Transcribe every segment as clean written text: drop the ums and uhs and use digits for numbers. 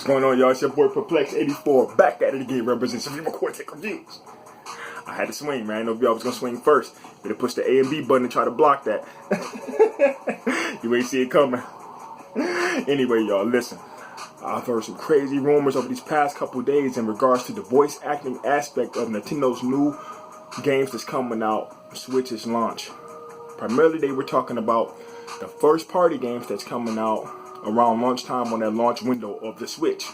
What's going on, y'all? It's your boy Perplex84 back at it again, representing Supreme Cortex Reviews. I had to swing, man. I know y'all was gonna swing first. Better push the A and B button and try to block that. You ain't see it coming. Anyway, y'all, listen. I've heard some crazy rumors over these past couple days in regards to the voice acting aspect of Nintendo's new games that's coming out, Switch's launch. Primarily, they were talking about the first-party games that's coming out around lunchtime on that launch window of the Switch.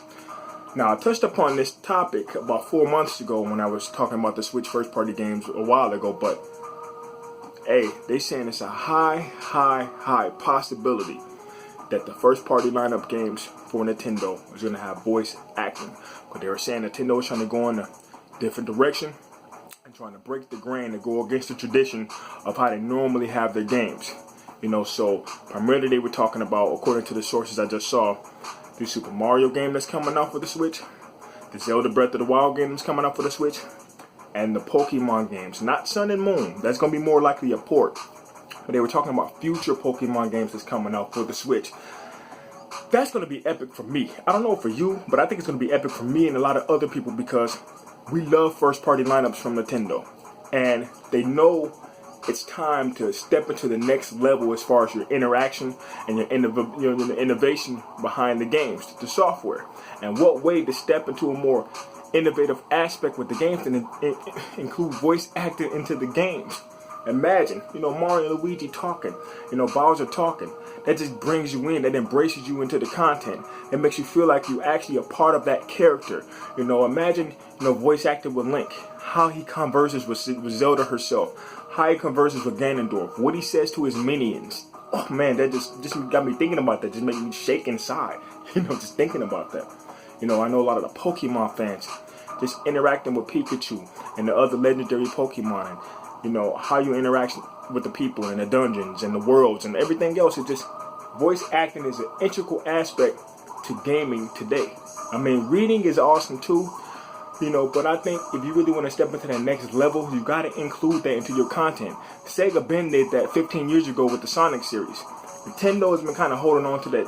Now, I touched upon this topic about 4 months ago when I was talking about the Switch first-party games a while ago, but hey, they saying it's a high possibility that the first-party lineup games for Nintendo is going to have voice acting. But they were saying Nintendo is trying to go in a different direction and trying to break the grain and go against the tradition of how they normally have their games. You know, so primarily they were talking about, according to the sources I just saw, the Super Mario game that's coming out for the Switch, the Zelda Breath of the Wild game that's coming out for the Switch, and the Pokemon games. Not Sun and Moon. That's going to be more likely a port. But they were talking about future Pokemon games that's coming out for the Switch. That's going to be epic for me. I don't know for you, but I think it's going to be epic for me and a lot of other people because we love first-party lineups from Nintendo. And they know it's time to step into the next level as far as your interaction and your innovation behind the games, the software. And what way to step into a more innovative aspect with the games and include voice acting into the games. Imagine, Mario and Luigi talking, Bowser talking. That just brings you in, that embraces you into the content. It makes you feel like you're actually a part of that character. Imagine, voice acting with Link, how he converses with Zelda herself, how he converses with Ganondorf, what he says to his minions. Oh man, that just got me thinking about that, just made me shake inside, just thinking about that. I know a lot of the Pokemon fans just interacting with Pikachu and the other legendary Pokemon, and how you interact with the people in the dungeons and the worlds and everything else. It just, voice acting is an integral aspect to gaming today. I mean, reading is awesome too, but I think if you really want to step into that next level, you got to include that into your content. Sega Ben did that 15 years ago with the Sonic series. Nintendo has been kind of holding on to that,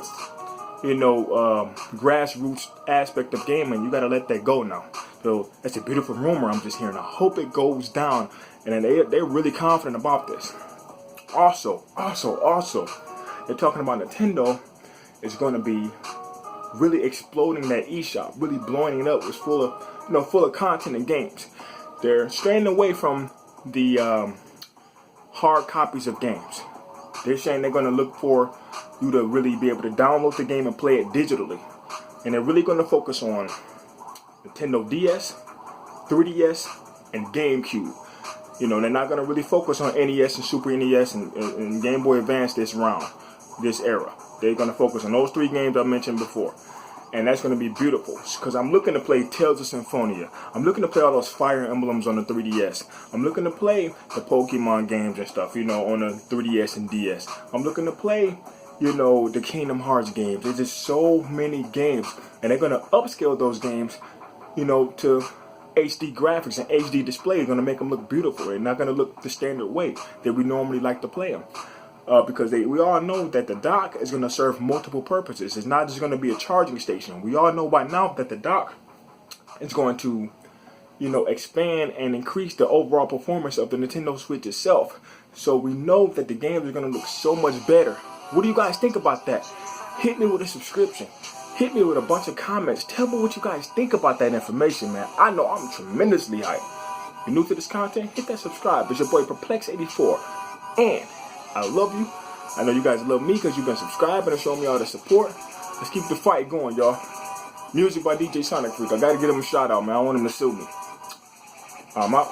grassroots aspect of gaming. You got to let that go now. So that's a beautiful rumor I'm just hearing. I hope it goes down, and they're really confident about this. Also, they're talking about Nintendo is going to be really exploding that eShop, really blowing it up. It's full of content and games. They're straying away from the hard copies of games. They're saying they're going to look for you to really be able to download the game and play it digitally. And they're really going to focus on Nintendo DS, 3DS, and GameCube. They're not going to really focus on NES and Super NES and Game Boy Advance this era. They're going to focus on those 3 games I mentioned before. And that's going to be beautiful, because I'm looking to play Tales of Symphonia. I'm looking to play all those Fire Emblems on the 3DS. I'm looking to play the Pokemon games and stuff, on the 3DS and DS. I'm looking to play, the Kingdom Hearts games. There's just so many games. And they're going to upscale those games, to HD graphics and HD display. Going to make them look beautiful. They're not going to look the standard way that we normally like to play them. Because we all know that the dock is going to serve multiple purposes. It's not just going to be a charging station. We all know by now that the dock is going to, expand and increase the overall performance of the Nintendo Switch itself. So we know that the games are going to look so much better. What do you guys think about that? Hit me with a subscription. Hit me with a bunch of comments. Tell me what you guys think about that information, man. I know I'm tremendously hyped. If you're new to this content, hit that subscribe. It's your boy Perplex84. And I love you. I know you guys love me because you've been subscribing and showing me all the support. Let's keep the fight going, y'all. Music by DJ Sonic Freak. I gotta give him a shout out, man. I want him to sue me. I'm out.